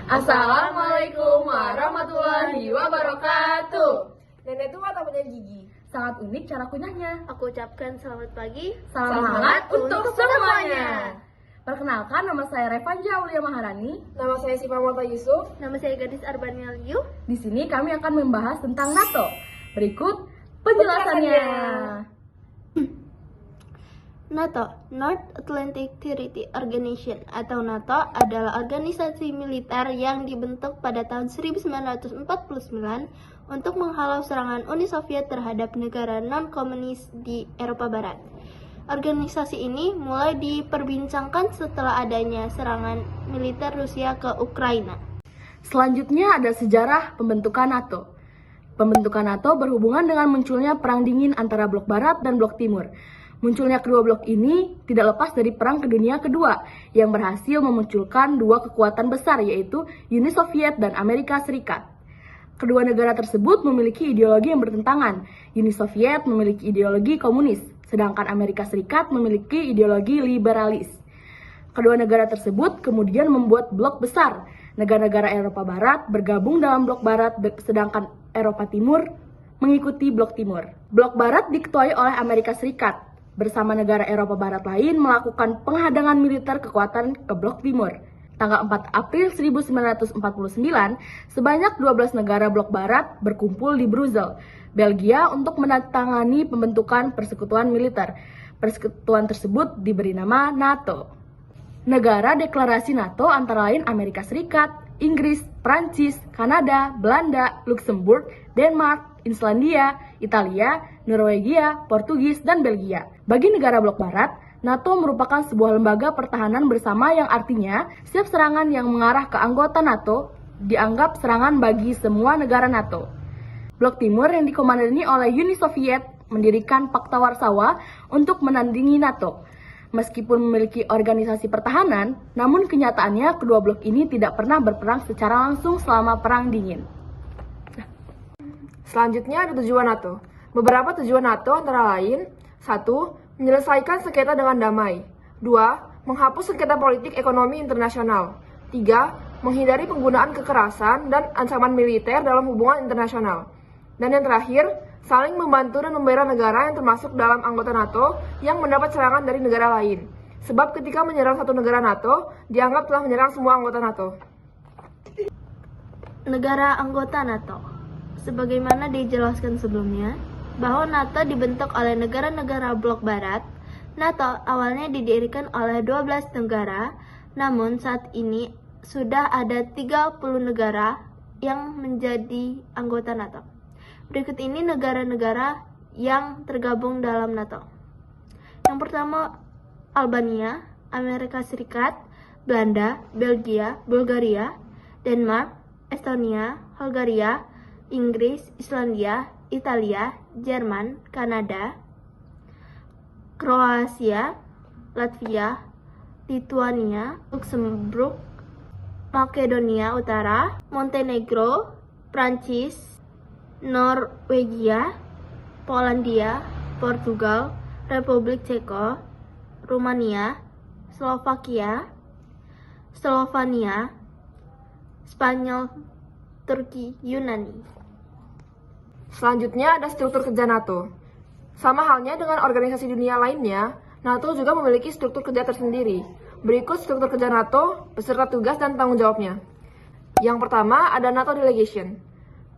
Assalamualaikum warahmatullahi wabarakatuh. Nenek tua tak punya gigi. Sangat unik cara kunyahnya. Aku ucapkan selamat pagi. Salam hangat untuk semuanya. Perkenalkan, nama saya Revanja Aulia Maharani. Nama saya Siva Mota Yusuf. Nama saya Gadis Arbania Liu. Di sini kami akan membahas tentang NATO. Berikut penjelasannya. NATO, North Atlantic Treaty Organization atau NATO adalah organisasi militer yang dibentuk pada tahun 1949 untuk menghalau serangan Uni Soviet terhadap negara non-komunis di Eropa Barat. Organisasi ini mulai diperbincangkan setelah adanya serangan militer Rusia ke Ukraina. Selanjutnya ada sejarah pembentukan NATO. Pembentukan NATO berhubungan dengan munculnya perang dingin antara blok barat dan blok timur. Munculnya kedua blok ini tidak lepas dari Perang Dunia Kedua yang berhasil memunculkan dua kekuatan besar, yaitu Uni Soviet dan Amerika Serikat. Kedua negara tersebut memiliki ideologi yang bertentangan. Uni Soviet memiliki ideologi komunis, sedangkan Amerika Serikat memiliki ideologi liberalis. Kedua negara tersebut kemudian membuat blok besar. Negara-negara Eropa Barat bergabung dalam blok Barat, sedangkan Eropa Timur mengikuti blok Timur. Blok Barat diketuai oleh Amerika Serikat bersama negara Eropa Barat lain melakukan penghadangan militer kekuatan ke blok Timur. Tanggal 4 April 1949, sebanyak 12 negara blok Barat berkumpul di Brussels, Belgia untuk menandatangani pembentukan persekutuan militer. Persekutuan tersebut diberi nama NATO. Negara deklarasi NATO antara lain Amerika Serikat, Inggris, Prancis, Kanada, Belanda, Luxembourg, Denmark, Islandia, Italia, Norwegia, Portugis, dan Belgia. Bagi negara blok Barat, NATO merupakan sebuah lembaga pertahanan bersama yang artinya setiap serangan yang mengarah ke anggota NATO dianggap serangan bagi semua negara NATO. Blok Timur yang dikomandoi oleh Uni Soviet mendirikan Pakta Warsawa untuk menandingi NATO. Meskipun memiliki organisasi pertahanan, namun kenyataannya kedua blok ini tidak pernah berperang secara langsung selama Perang Dingin. Selanjutnya ada tujuan NATO. Beberapa tujuan NATO antara lain: 1. Menyelesaikan sengketa dengan damai. 2. Menghapus sengketa politik ekonomi internasional. 3. Menghindari penggunaan kekerasan dan ancaman militer dalam hubungan internasional. Dan yang terakhir, saling membantu dan membela negara yang termasuk dalam anggota NATO yang mendapat serangan dari negara lain. Sebab ketika menyerang satu negara NATO, dianggap telah menyerang semua anggota NATO. Negara anggota NATO. Sebagaimana dijelaskan sebelumnya, bahwa NATO dibentuk oleh negara-negara blok Barat. NATO awalnya didirikan oleh 12 negara, namun saat ini sudah ada 30 negara yang menjadi anggota NATO. Berikut ini negara-negara yang tergabung dalam NATO. Yang pertama, Albania, Amerika Serikat, Belanda, Belgia, Bulgaria, Denmark, Estonia, Bulgaria, Inggris, Islandia, Italia, Jerman, Kanada, Kroasia, Latvia, Lituania, Luxembourg, Makedonia Utara, Montenegro, Prancis, Norwegia, Polandia, Portugal, Republik Ceko, Rumania, Slovakia, Slovenia, Spanyol, Turki, Yunani. Selanjutnya ada struktur kerja NATO. Sama halnya dengan organisasi dunia lainnya, NATO juga memiliki struktur kerja tersendiri. Berikut struktur kerja NATO beserta tugas dan tanggung jawabnya. Yang pertama ada NATO Delegation.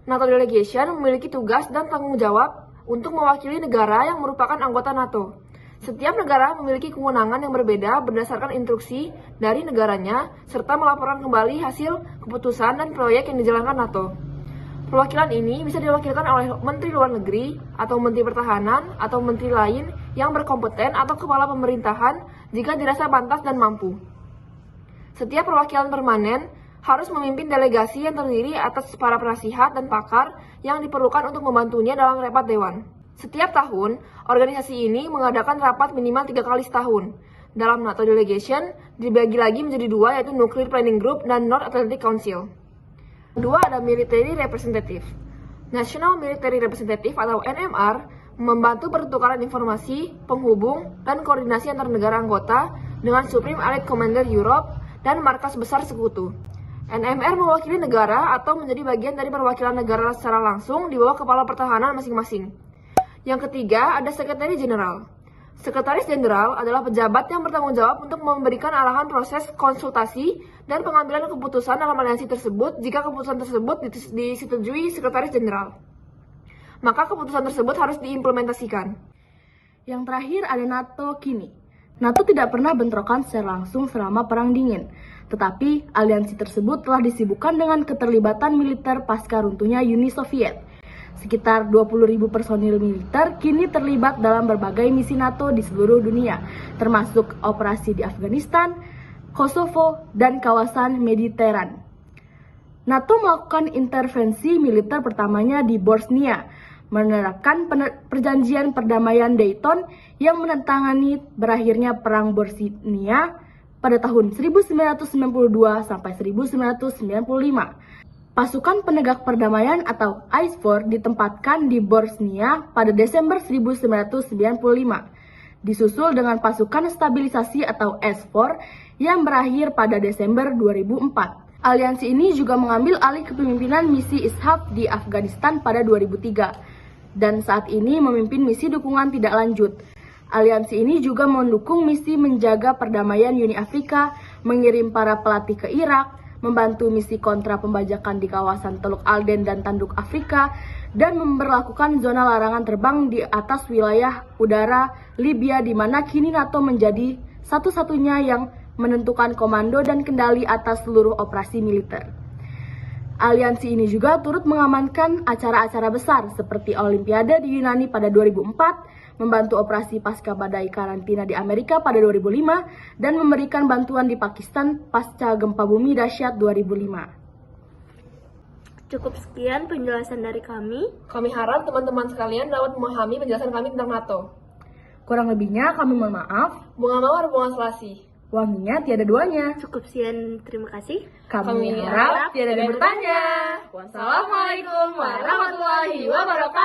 NATO Delegation memiliki tugas dan tanggung jawab untuk mewakili negara yang merupakan anggota NATO. Setiap negara memiliki kewenangan yang berbeda berdasarkan instruksi dari negaranya, serta melaporkan kembali hasil keputusan dan proyek yang dijalankan NATO. Perwakilan ini bisa diwakilkan oleh Menteri Luar Negeri, atau Menteri Pertahanan, atau Menteri lain yang berkompeten atau Kepala Pemerintahan jika dirasa pantas dan mampu. Setiap perwakilan permanen harus memimpin delegasi yang terdiri atas para penasihat dan pakar yang diperlukan untuk membantunya dalam rapat dewan. Setiap tahun, organisasi ini mengadakan rapat minimal 3 kali setahun. Dalam NATO Delegation, dibagi lagi menjadi 2, yaitu Nuclear Planning Group dan North Atlantic Council. Kedua ada Military Representative. National Military Representative atau NMR membantu pertukaran informasi, penghubung, dan koordinasi antar negara anggota dengan Supreme Allied Commander Europe dan markas besar sekutu. NMR mewakili negara atau menjadi bagian dari perwakilan negara secara langsung di bawah kepala pertahanan masing-masing. Yang ketiga, ada Sekretaris Jenderal. Sekretaris Jenderal adalah pejabat yang bertanggung jawab untuk memberikan arahan proses konsultasi dan pengambilan keputusan dalam aliansi tersebut jika keputusan tersebut disetujui Sekretaris Jenderal. Maka keputusan tersebut harus diimplementasikan. Yang terakhir ada NATO kini. NATO tidak pernah bentrokan secara langsung selama Perang Dingin, tetapi aliansi tersebut telah disibukkan dengan keterlibatan militer pasca runtuhnya Uni Soviet. Sekitar 20.000 personil militer kini terlibat dalam berbagai misi NATO di seluruh dunia, termasuk operasi di Afghanistan, Kosovo, dan kawasan Mediteran. NATO melakukan intervensi militer pertamanya di Bosnia, menerapkan perjanjian perdamaian Dayton yang menentangani berakhirnya Perang Bosnia pada tahun 1992 sampai 1995. Pasukan penegak perdamaian atau ISAF ditempatkan di Bosnia pada Desember 1995, disusul dengan pasukan stabilisasi atau SFOR yang berakhir pada Desember 2004. Aliansi ini juga mengambil alih kepemimpinan misi ISAF di Afghanistan pada 2003, dan saat ini memimpin misi dukungan tidak lanjut. Aliansi ini juga mendukung misi menjaga perdamaian Uni Afrika, mengirim para pelatih ke Irak, membantu misi kontra pembajakan di kawasan Teluk Alden dan Tanduk Afrika, dan memberlakukan zona larangan terbang di atas wilayah udara Libya di mana kini NATO menjadi satu-satunya yang menentukan komando dan kendali atas seluruh operasi militer. Aliansi ini juga turut mengamankan acara-acara besar seperti Olimpiade di Yunani pada 2004, membantu operasi pasca badai karantina di Amerika pada 2005, dan memberikan bantuan di Pakistan pasca gempa bumi dahsyat 2005. Cukup sekian penjelasan dari kami. Kami harap teman-teman sekalian dapat memahami penjelasan kami tentang NATO. Kurang lebihnya kami mohon maaf, Bunga Mawar, bunga Selasi. wanginya tiada duanya. Cukup sekian, terima kasih. Kami harap tiada yang bertanya. Wassalamualaikum warahmatullahi wabarakatuh.